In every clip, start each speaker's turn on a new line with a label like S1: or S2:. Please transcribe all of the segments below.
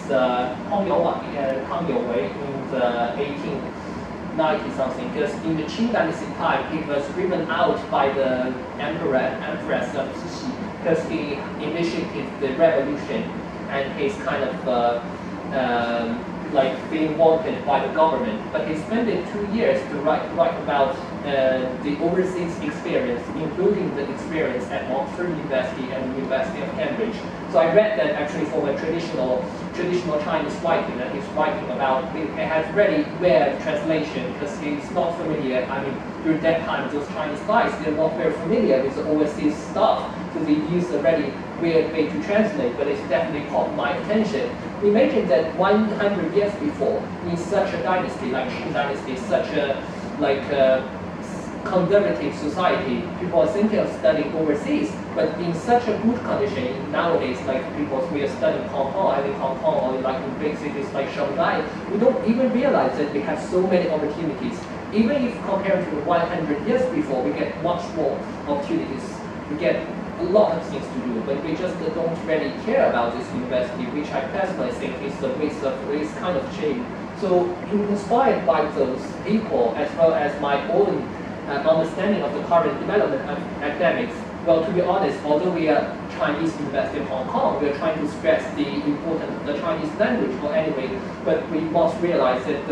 S1: Kang Youwei in the 1890 something. Because in the Qing Dynasty time, he was driven out by the Empress of Cixi because he initiated the revolution, and he's kind of like being wanted by the government. But he spent 2 years to write about the overseas experience, including the experience at Oxford University and the University of Cambridge. So I read that actually from a traditional Chinese writing that he's writing about. He has very rare translation because he's not familiar. I mean, during that time, those Chinese guys, they're not very familiar with the overseas stuff, so they use a very weird way to translate, but it's definitely caught my attention. Imagine that 100 years before, in such a dynasty, like Qing Dynasty, such a conservative society, people are thinking of studying overseas, but in such a good condition nowadays, like people we are studying Hong Kong, I think Hong Kong, or like in big cities like Shanghai, we don't even realize that we have so many opportunities. Even if compared to 100 years before, we get much more opportunities. We get a lot of things to do, but we just don't really care about this university, which I personally think is a waste of, is kind of shame. So inspired by those people, as well as my own understanding of the current development of academics, well, to be honest, although we are Chinese University of Hong Kong, we are trying to stress the importance of the Chinese language, well, anyway, but we must realize that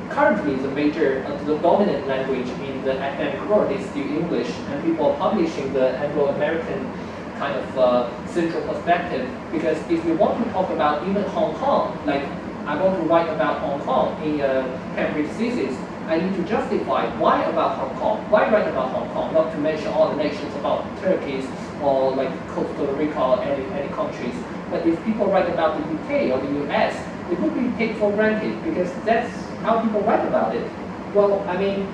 S1: currently the dominant language in the academic world is still English, and people are publishing the Anglo-American kind of central perspective, because if we want to talk about even Hong Kong, like I want to write about Hong Kong in a Cambridge thesis, I need to justify why about Hong Kong, why write about Hong Kong, not to mention all the nations about Turkey or like Costa Rica or any countries. But if people write about the UK or the US, it would be taken for granted because that's how people write about it. Well, I mean,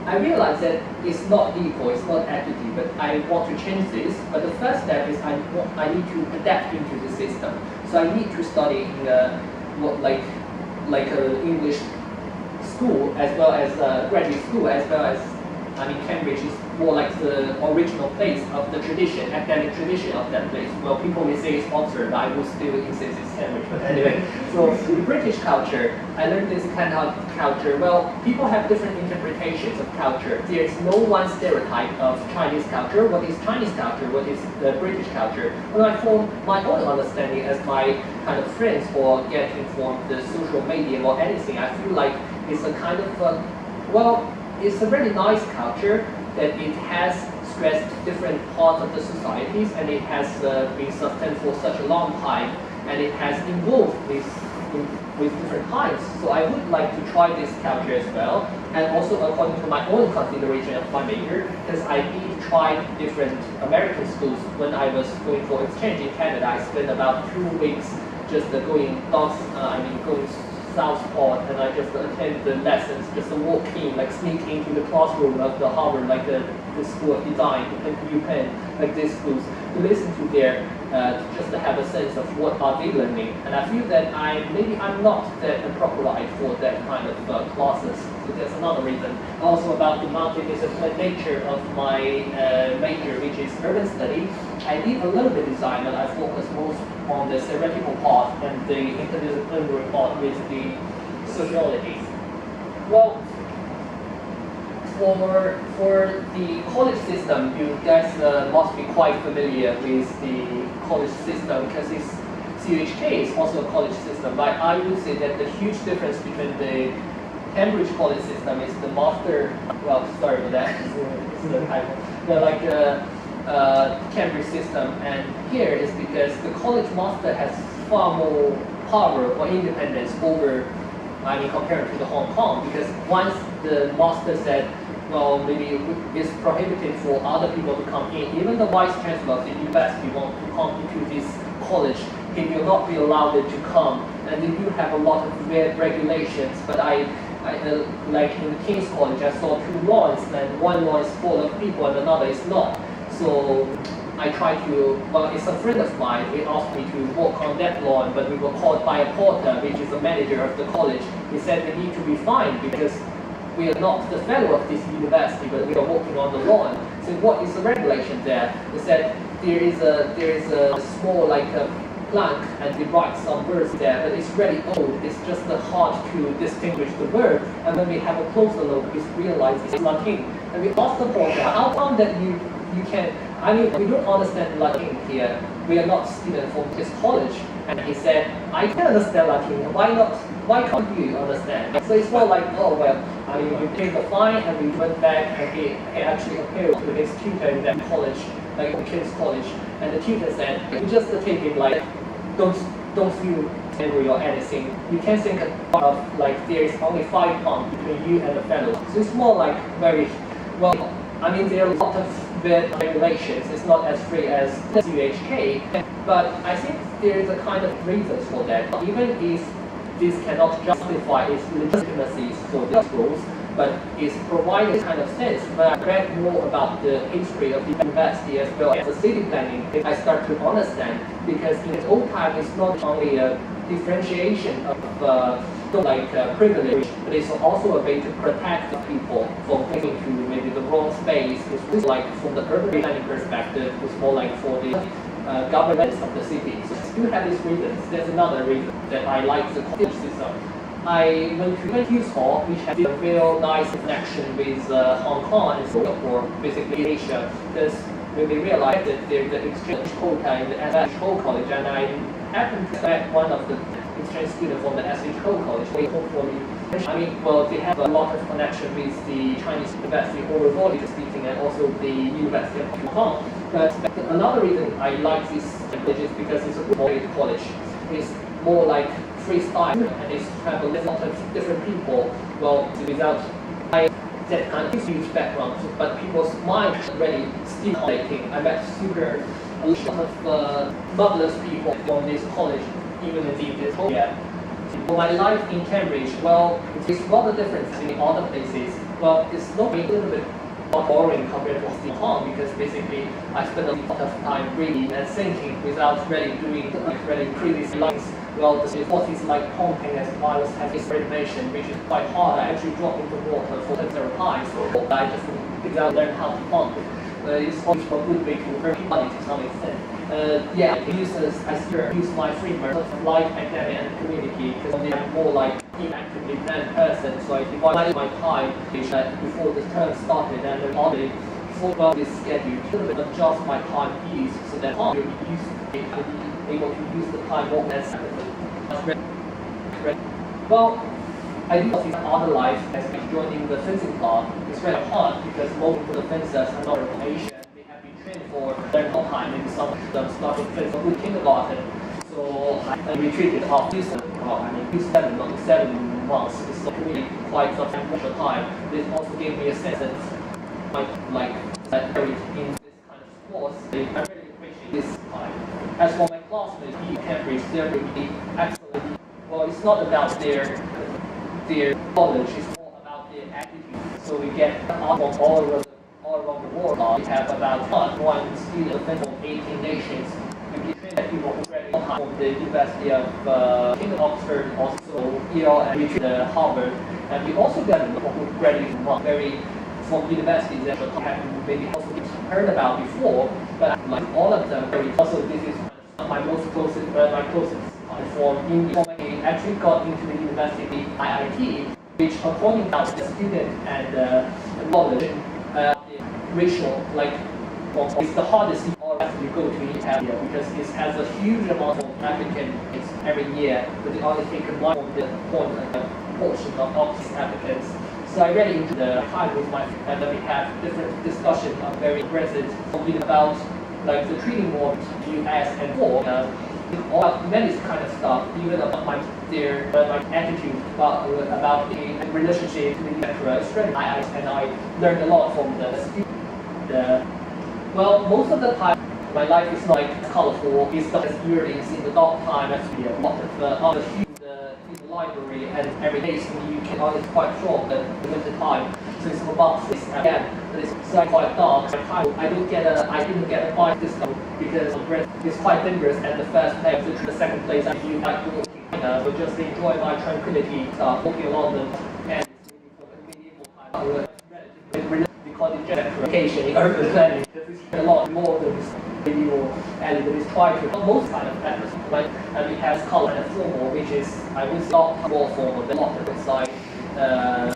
S1: I realize that it's not equal, it's not equity, but I want to change this. But the first step is I need to adapt into the system. So I need to study in an English school, as well as graduate school, as well as, I mean, Cambridge is more like the original place of the tradition, academic tradition of that place. Well, people may say it's Oxford, but I will still insist it's Cambridge. But anyway, so the British culture, I learned this kind of culture. Well, people have different interpretations of culture. There is no one stereotype of Chinese culture. What is Chinese culture? What is the British culture? When I form my own understanding as my kind of friends or getting from the social media or anything, I feel like it's a kind of, it's a really nice culture that it has stressed different parts of the societies, and it has been sustained for such a long time, and it has evolved with different times. So I would like to try this culture as well, and also according to my own consideration of my major, because I did try different American schools when I was going for exchange in Canada. I spent about 2 weeks just going Southport, and I just attend the lessons, just walk in, like sneak into the classroom of the Harvard, like the School of Design, the UPenn, like these schools, to listen to their, just to have a sense of what are they learning. And I feel that maybe I'm not that appropriate for that kind of classes. So that's another reason. Also about the multidisciplinary nature of my major, which is urban study. I did a little bit design, but I focus most on the theoretical part and the interdisciplinary part with the sociology. Well, for the college system, you guys must be quite familiar with the college system because CUHK is also a college system. But I would say that the huge difference between the Cambridge college system is the master. Well, sorry for that. It's the title. Cambridge system, and here is because the college master has far more power or independence over, I mean, compared to the Hong Kong, because once the master said, well, maybe it's prohibited for other people to come in, even the vice chancellor of the university want to come into this college, he will not be allowed to come, and they do have a lot of regulations. But like in King's College, I saw 2 lawns, and one lawn is full of people and another is not. So I tried to, well, it's a friend of mine, he asked me to walk on that lawn, but we were called by a porter, which is the manager of the college. He said we need to be fined because we are not the fellow of this university, but we are walking on the lawn. So what is the regulation there? He said there is a small, like blank and they write some words there, but it's really old. It's just hard to distinguish the word. And when we have a closer look, we realize it's Latin. And we ask the boy, how come that you can, I mean, we don't understand Latin here. We are not students from this college. And he said, I can understand Latin. Why can't you understand? So it's more like, oh, well, I mean, we paid the fine and we went back and he actually appealed to his tutor in that college, like the King's College. And the tutor said, you just take it like, don't feel angry or anything. You can think of like there is only 5 pounds between you and the fellow. So it's more like very, well, I mean, there are a lot of regulations. It's not as free as CUHK, but I think there is a kind of reasons for that. Even if this cannot justify its legitimacy for the schools, but it's providing kind of sense. When I read more about the history of the university as well as the city planning, I start to understand, because in its old time it's not only a differentiation of privilege, but it's also a way to protect the people from going to maybe the wrong space. It's like from the urban planning perspective, it's more like for the governance of the city. So I still have these reasons. There's another reason that I like the college system. I went to CUHK, which has a real nice connection with Hong Kong and Singapore, basically Asia, because when they realized that there's the exchange CUHK in the SHO college, and I happened to met one of the exchange students from the SHO college. They hopefully, I mean, well, they have a lot of connection with the Chinese university overall, speaking, and also the University of Hong Kong. But another reason I like this college is because it's a good college. It's more like freestyle, and it's travel with a lot of different people. Well, without that kind of huge background, but people's minds really stimulating. I met a lot of marvelous people from this college, even in this area. For my life in Cambridge, well, it's rather different in other places. Well, it's not a little bit boring compared to Hong Kong, because basically I spend a lot of time reading and thinking without really doing really crazy lines. Well, the sport is like pumping, as I was having renovation, which is quite hard. I actually dropped into water for several times, so I just without learn how to pump. It's also a good way to learn body to some extent. Yeah, I still use my framework of life, academic, and community, because I'm more like inactively planned person, so I divided my time before the term started, and then already before this schedule to adjust my time use so that I will be able to use the time more effectively. Well, I do see other life as joining the fencing club. It's very hard because most of the fencers are not from Asia. They have been trained for their whole time. Maybe some of them started fencing in kindergarten. So I retreated after this. I mean, 7 months. It's really quite substantial time. This also gave me a sense that in this kind of sports, I really appreciate this time. As for my classmates in Cambridge, they're really excellent. Well, it's not about their knowledge, it's more about their attitude. So we get from all around the world. We have about one student from 18 nations. We train people who graduate from the University of King Oxford, also Yale, and we train Harvard. And we also get people who graduate from universities that have maybe also heard about before, but like all of them, also this is my closest from India. I actually got into the university IIT, which according to the student and knowledge, racial, it's the hardest you go to India because it has a huge amount of applicants every year, but they only take one of the portion of all these applicants. So I really enjoyed the time with my friend, and then we have different discussions on very present about like the treating more US and more all many kind of stuff, even about their attitude about the relationship with the lecturer. I learned a lot from the student. Well, most of the time my life is not like colorful. It's not as earnings in the dark time. Actually, a lot of other in the library, and every day you can only quite short the winter time. So it's about 6 again, but it's quite dark. I didn't get a bike discount because it's quite dangerous at the first place. The second place, I feel like walking, but just enjoy my tranquility, walking along the and medieval time. Because it's gentrification in urban planning, because it's a lot more than video, and it is try to most kind of advertising, like, and it has color and formal, which is, I would say, not more formal than lot of website. I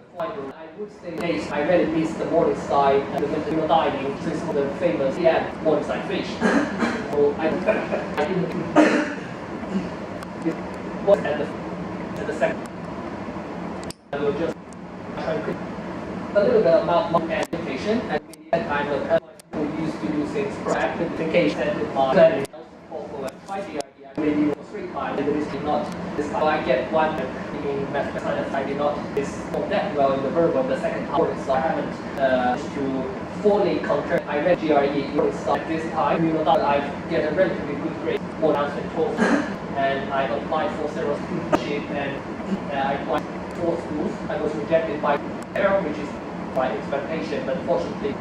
S1: would say I really miss the Morningside and the winter dining, which is the famous Morningside fish. So I didn't was at the second. I will just try to a little bit about my education, and I'm a person who used to do things proactive education and my planning for 5 years. Maybe 3 times, and it is not this time. So I get one in math science. I did not perform that well in the verbal. The second time, so I haven't to fully concur. I read GRE at this time. You know that I get a relatively good grade, more than 12, and I applied for several scholarships, and I applied for 4 schools. I was rejected by error, which is my expectation, but fortunately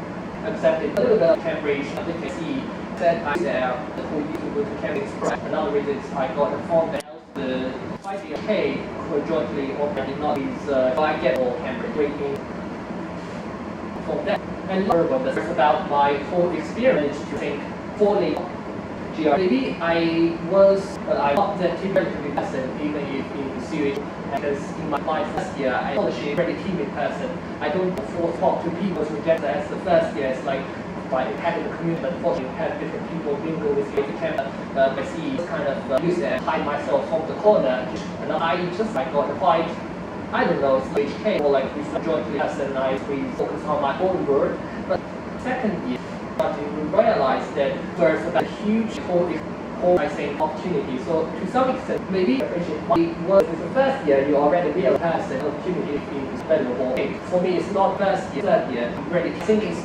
S1: accepted. A little bit of Cambridge, I think I see. Said I there who used to go to Cambridge. Another reason is I got informed that the CUHK were jointly organized not is so I get all Cambridge rating from that. And this is about my whole experience to think fully GRE. Maybe I was, but I not that relatively person even if in CUHK, because in my first year I was a very timid person. I don't talk to people who reject as the first year. It's like by having the community, but unfortunately have different people mingle with you. I see kind of use it and hide myself from the corner. And I got quite, I don't know, it's CUHK or like this jointly person. I focus on my own work. But second year, we realized that there's a huge I think opportunity. So to some extent, maybe appreciate it was the first year you already realize person opportunity is valuable. For me, it's not first year, third year. I'm really thinking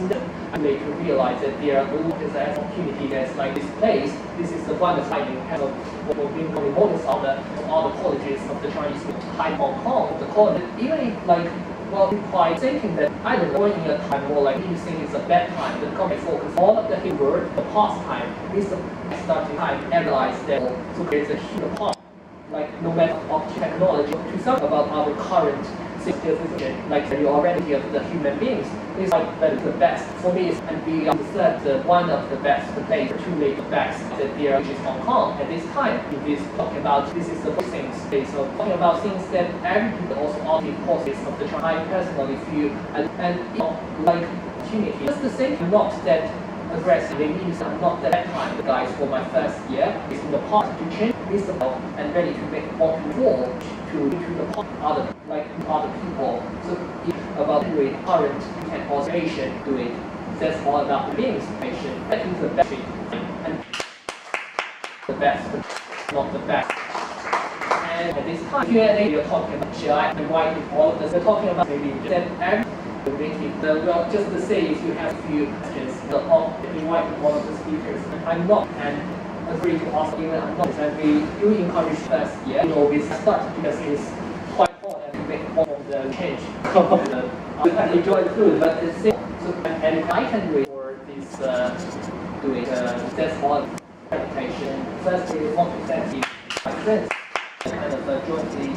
S1: I make you realize that there are an opportunity that's like this place. This is the one that's hiding kind of what we've been noticed on all the colleges of the Chinese high Hong Kong, the college. Even if like quite thinking that I don't know in a time more like you think it's a bad time, the company focus all of the word, the past time is the starting time, analyze that so there's a huge part. Like no matter what technology to some about our current situation, like you already hear the human beings is like that is the best. For me and we understand one of the best place to make the best that there which is Hong Kong at this time. It is talking about this is the things so talking about things that every people also all the courses of the China. I personally feel and you know, like opportunity. Just the same not that aggressive means I'm not that time the guys for my first year is in the part to change visible and ready to make what we want to the part other like other people. So about doing current and observation do it. That's all about the being information. That is the best and the best, but not the best. And at this time Q&A you're talking about GI and why all of this. We're talking about maybe that well, just to say if you have a few questions, invite one of the speakers. I'm not and agree to ask even I'm not and we do encourage first year. You know, we start because it's quite important to make more of the change. I enjoy the food, but it's simple. So and I can do it for this doing that's one presentation. First we want to thank you my friends kind of jointly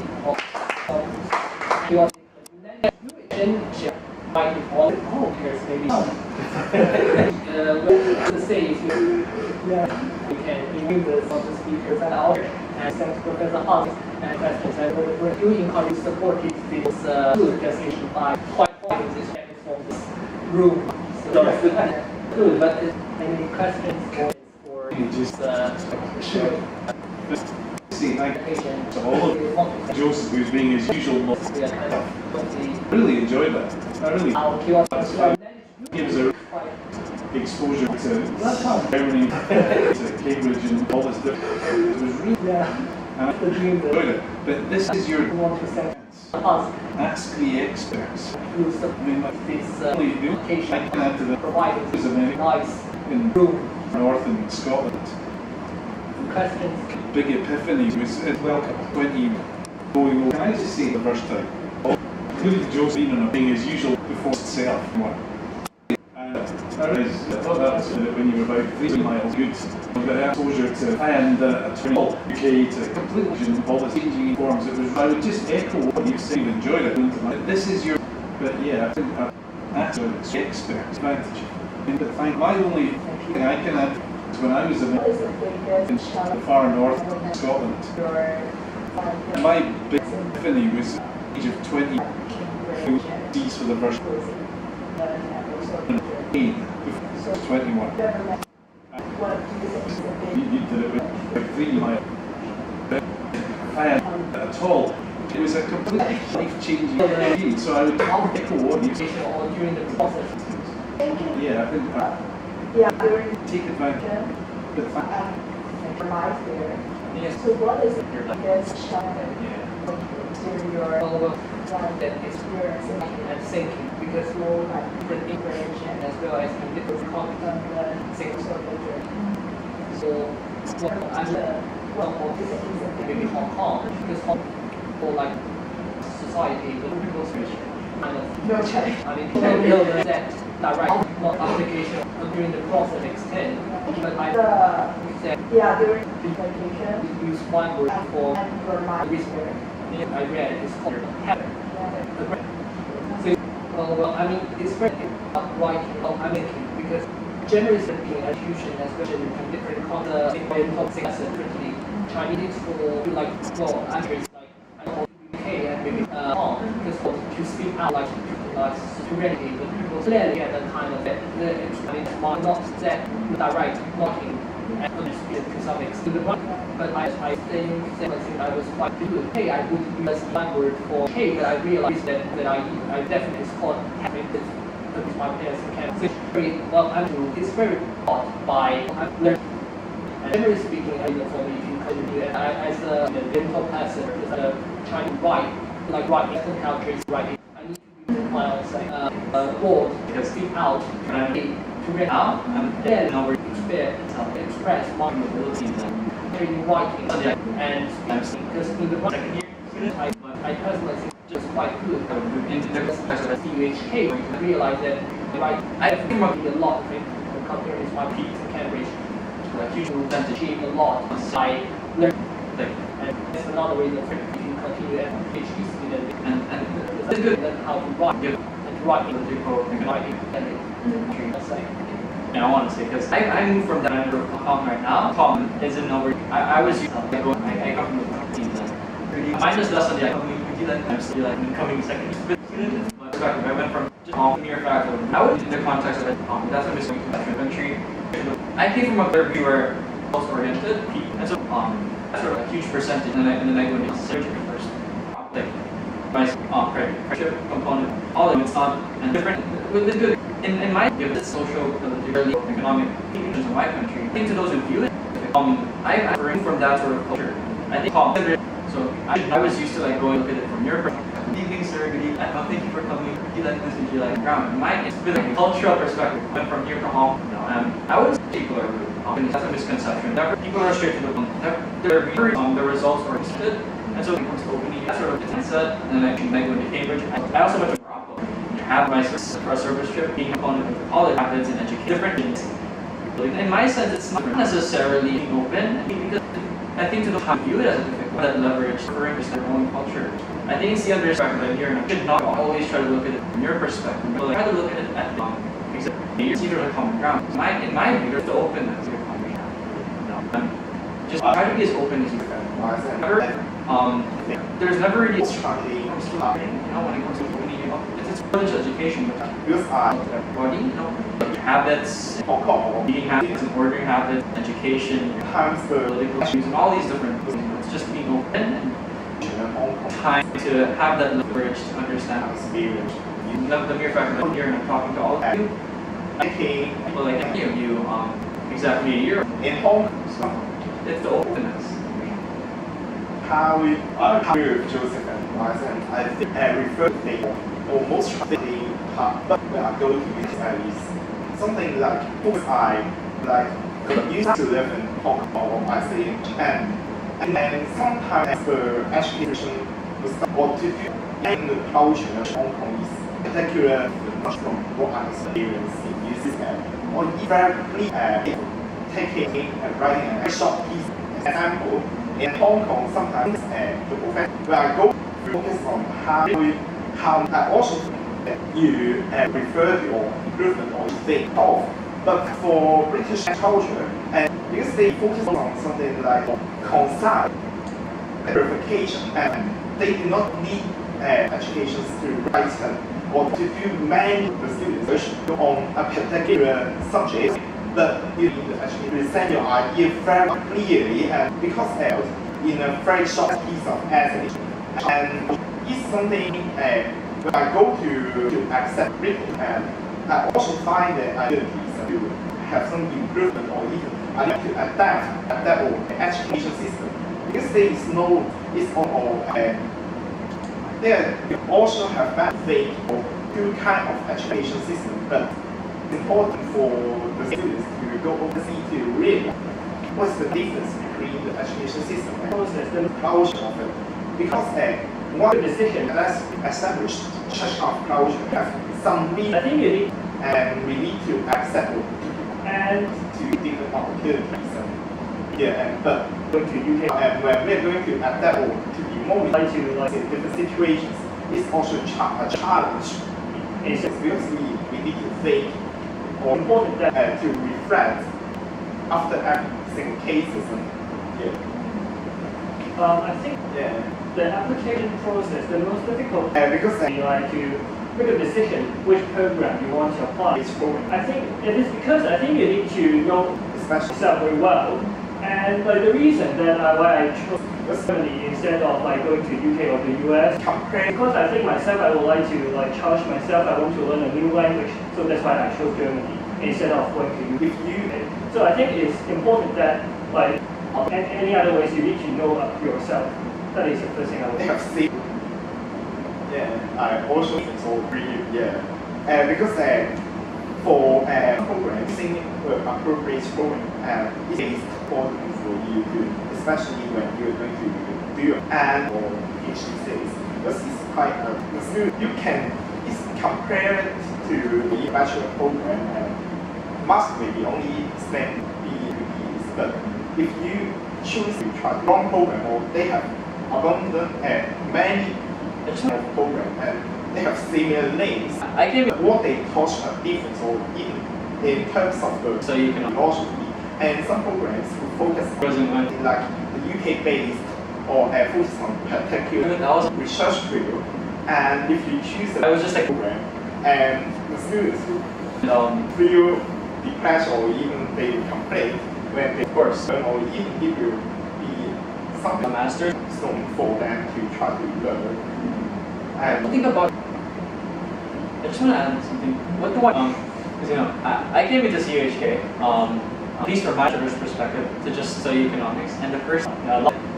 S1: because maybe to say if you we can include some of the speakers and our and thanks Professor Hans and questions and we do encourage supported this good presentation by quite this from this room. So good, but any questions for just sure.
S2: Thank you to all of Joseph, who's being his usual most. Really enjoyed that. I really gives a exposure to Germany, to Cambridge, and all this different. It was really, and I enjoyed it. But this is your chance. Ask the experts. I mean, like this only location I can add to the providers is nice in North and Scotland.
S1: Questions?
S2: Big epiphany was welcome 20 going over. Can I just say the first time? Including Josephine being as usual before itself. And I realized that was when you were about 3 miles good. The exposure to and UK to completely all the changing forms. I would just echo what you said. You've enjoyed it. This is your, but yeah, I think that's the expert advantage. But my only thing I can add when I was in the far north of Scotland. And my big epiphany was at the age of 20, D's for the first time. 21. You did it with like 3 miles. I had at all. It was a completely life-changing experience. So I would
S1: during the process.
S2: Yeah, I think take advantage of the fact.
S1: Yes.
S3: So what is it
S1: You're like,
S3: that's showing your
S1: that experiencing and thinking because you're like different information as well as in different content things of the journey. So maybe Hong Kong because Hong Kong for like society the people's kind of
S3: no change.
S1: I mean people know that direct not application during the process extent but I said
S3: during vacation
S1: we use one word for
S3: research.
S1: I read it's called habit. So, well, I mean, it's very writing, I mean, because generally speaking, education, especially in different content, differently, Chinese for like, well, actually, like, I know UK and maybe because to speak out like serenity, but people clearly get the kind of the not that direct, knocking. And understood to some extent, but I think I was quite good. Hey, I would use one word for hey, but I realized that I definitely it's called having this because my parents can. So it's very well. It's very taught by I've learned. And generally speaking, for me, if you continue as a dental person, trying to write like writing countries writing, I need to use my own word to speak out to read out and then express my abilities in writing and because in the writing I personally think just quite good in the CUHK I realized that I have a lot of things compared with my peers in Cambridge to achieve a lot I learned and that's another reason if you continue as a PhD student and it's good at how to write and writing
S4: I want to say because I moved from that to Hong Kong right now. Hong Kong is in nowhere. I was used to I come from the mine is less than the I'm still like incoming second student. But I went from just Hong Kong near fact. I was in the context of Hong Kong. That's what I'm going to country. I came from a third view where most oriented people, and so that's sort of a huge percentage. And then I go into surgery first, like my friendship component. All of it's not and different. It's good. In my given social, political, economic conditions in my country, I think to those who view it, I bring from that sort of culture. I think so. I was used to like going look at it from your perspective. Good evening, sir. Good evening. Thank you for coming. Would you like this? Would you like ground? It's been a cultural perspective. Went from here to Hong Kong. I would say people are rude. That's a misconception. People are straight to the point. The results are listed, and so when it comes to opening, that sort of mindset. And then I went to Cambridge. I also went to have my service trip being a component of all the methods and education. Different things. In my sense, it's not necessarily open because I think to the how view it as a difficult that leverage for their own culture. I think it's the other perspective that here, and I should not always try to look at it from your perspective, but like, try to look at it at the it's either a common ground. In my view, there's the openness of your common ground. Just try to be as open as you can. There's never really when it comes to opening, it's college education, but everybody, habits, eating habits, and ordering habits, education, political issues, and all these different things. It's just being open and time to have that leverage to understand experience. The mere fact that I'm here and I'm talking to all of you, people like any of you, exactly a year in Hong Kong. So it's the openness.
S5: How with Joseph and myself, I think I refer to almost the part, but we are going to be is something like used to live in Hong Kong or I say in Japan, and then sometimes the education was what to do in the culture of Hong Kong is particularly much from what I experienced in New Zealand, or even taking and writing a short piece. Example, in Hong Kong sometimes the professor will go focus on how I also you refer to or improvement or think of. But for British culture, And because they focus on something like concise verification, and they do not need education to write or to do many the students on a particular subject, but you need to actually present your idea very clearly and because else in a very short piece of essay. And it's something when I go to accept written, and I also find that I need to have some improvement or even I need to adapt our education system because there is no, it's all they also have bad faith or two kind of education system, but it's important for the students to go overseas to realize what's the difference between the education system and the culture of it. Because one decision that's established such a culture have some need,
S1: I think you need
S5: and we need to accept it
S1: and
S5: to different opportunities. But
S1: going to UK
S5: and when we're going to adapt to be more
S1: like to like
S5: in different situations, it's also a challenge. It's because we need to think or
S1: important that
S5: to reflect after every single cases.
S1: I think
S5: Yeah.
S1: the application process, the most difficult
S5: Because
S1: you like to make a decision which program you want to apply.
S5: it's growing,
S1: I think it is because I think you need to know
S5: especially
S1: yourself very well. And like the reason that why I chose Germany instead of like going to UK or the US,
S5: compared.
S1: because I think myself I would like to like challenge myself. I want to learn a new language, so that's why I chose Germany instead of going to UK.
S5: If you
S1: So I think it's important that like any other ways you need to know yourself. That is the first thing I would.
S5: have seen, I also agree. Because for program, using appropriate program is important for you to, especially when you're going to do your and or PhD studies. Because it's quite you can it's compared to the bachelor program and must maybe only spend BEs, but if you choose to try long program or they have abundant and many program and they have similar names.
S4: I can
S5: What they cost are different or even in terms of the
S4: so you can
S5: also be. And some programs will focus
S4: Frozen one.
S5: on like the UK based or focus on particular research field. And if you choose
S4: I was just like
S5: program and the students will feel depressed or even they will complain when they
S4: of course
S5: learn or even it will be
S4: a
S5: something
S4: master.
S5: stone for them to try to learn. And
S4: Think about. I just want to add something. What do I? Because you know, I came into CUHK. At least from my perspective, to just study economics. And the first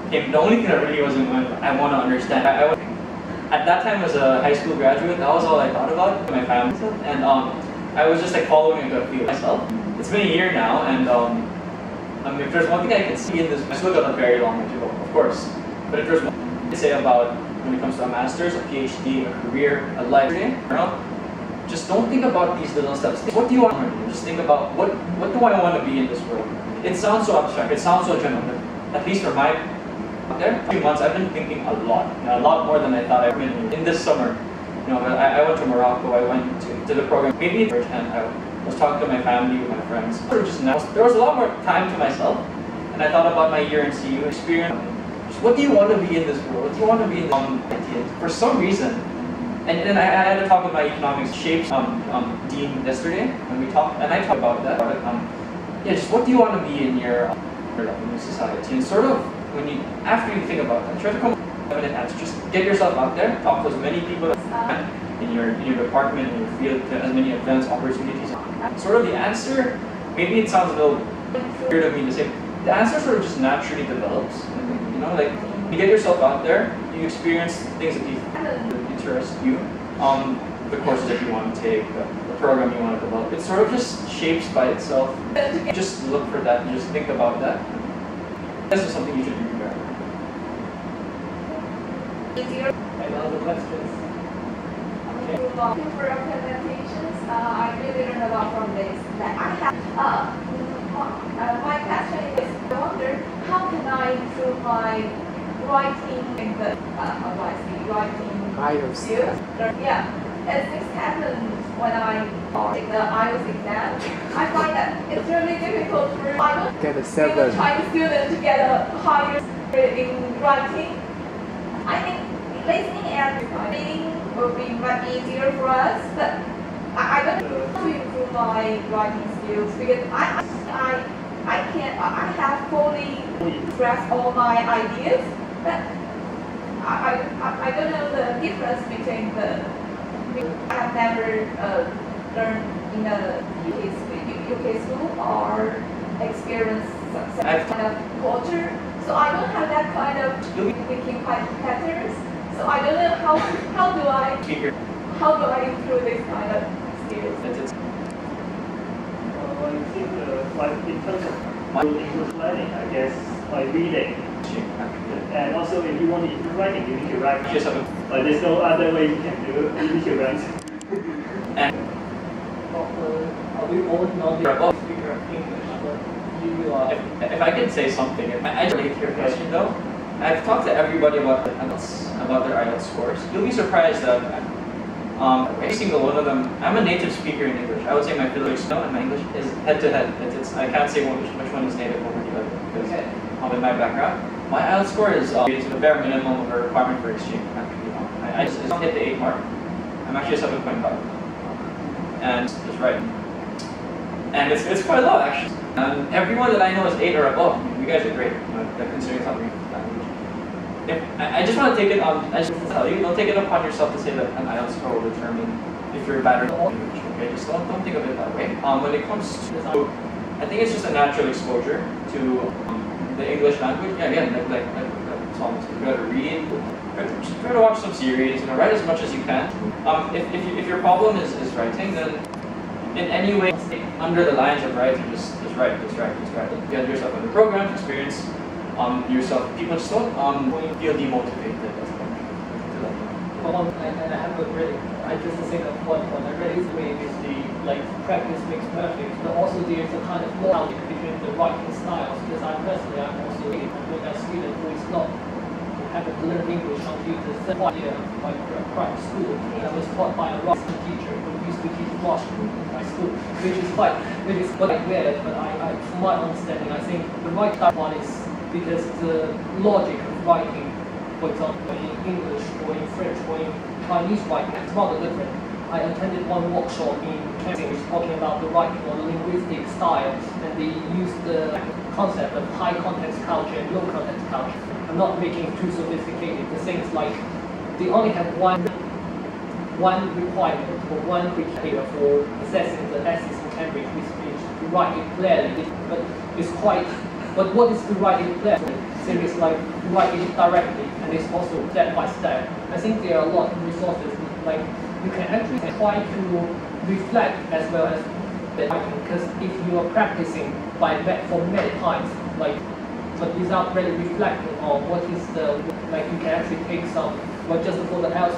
S4: came. The only thing that really wasn't what I want to understand. At that time, as a high school graduate, that was all I thought about. My family and I was just like following a gut feel myself. It's been a year now, and if there's one thing I can see in this, I still got a very long way to go, of course. But if there's one thing to say about when it comes to a master's, a PhD, a career, a life, just don't think about these little steps. What do you want to do? Just think about what do I want to be in this world? It sounds so abstract. It sounds so general. At least for my there, 2 months, I've been thinking a lot more than I thought I would. In this summer, you know, I went to Morocco. I went to the program, maybe, and I was talking to my family, with my friends. There was a lot more time to myself, and I thought about my year in CU experience. What do you want to be in this world? What do you want to be in ideas? For some reason, and then I had a talk with my economics shapes dean yesterday, and we talked, and I talked about that. Yeah, just what do you want to be in your society? And sort of when you after you think about that, try to come up with an answer. Just get yourself out there, talk to as many people as you can in your department, in your field, as many events, opportunities. Sort of the answer. Maybe it sounds a little weird of me to say. The answer sort of just naturally develops. You know, like you get yourself out there, you experience things that interest you, the courses that you want to take, the program you want to develop. It sort of just shapes by itself. Just look for that and just think about that. This is something you should remember.
S1: Any other questions?
S3: Thank you for your presentations. I really learned a lot from this. I have my question is, I wonder how can I improve my writing in the writing skills? Yeah. as this happens when I take the IELTS exam, I find that it's really difficult for
S6: Get a
S3: still
S6: 7.
S3: Chinese student to get a higher in writing. I think listening and reading will be much easier for us, but I don't know how to improve my writing skills because I have fully expressed all my ideas, but I don't know the difference between the. I have never learned in a UK school or experienced such kind of culture, so I don't have that kind of thinking patterns. So I don't know how do I improve this kind of skills.
S7: I think like in terms of English learning, I guess by reading, and also if you want to improve writing, you need to write. There's no other way you can do it. You need to write.
S4: And
S1: we all know the speaker of English, but you are.
S4: if I could say something, I don't hear your question though. I've talked to everybody about their IELTS scores. You'll be surprised that every single one of them. I'm a native speaker in English. I would say my Filipino and my English is head to head. I can't say which one is native over the other because in my background, my IELTS score is the bare minimum of a requirement for exchange. Actually, I just hit the 8 mark. I'm actually a 7.5, and it's right. And it's quite low actually. Everyone that I know is 8 or above. I mean, you guys are great. Considering something. I just want to take it on. I just want to tell you, don't take it upon yourself to say that an IELTS score will determine if you're better in English. Okay, just don't think of it that way. When it comes to, I think it's just a natural exposure to the English language. Yeah, again, like Thomas, you gotta read, try to watch some series, write as much as you can. If your problem is writing, then in any way under the lines of writing, just write. Get yourself in the program, experience yourself. People just don't feel demotivated.
S1: And I have a really, I just think of one I really way is the practice makes perfect, but also there's a kind of law between the writing styles because I'm also a student who is not having to learn English until the third year of my private school. I was taught by a Russian teacher who used to teach Russian in my school, which is quite weird, but from my understanding, I think the right one is because the logic of writing, for example, in English or in French or in Chinese writing, it's rather different. I attended one workshop in Cambridge talking about the writing or linguistic style, and they used the concept of high context culture and low context culture. I'm not making it too sophisticated. The things like they only have one requirement or one criteria for assessing the essays in Cambridge, which is to write it clearly. But it's quite. But what is to write it clearly? Things like to write it directly, and it's also step by step. I think there are a lot of resources like. You can actually try to reflect as well as writing, because if you are practicing for many times, but without really reflecting on what is you can actually take some, just for the IELTS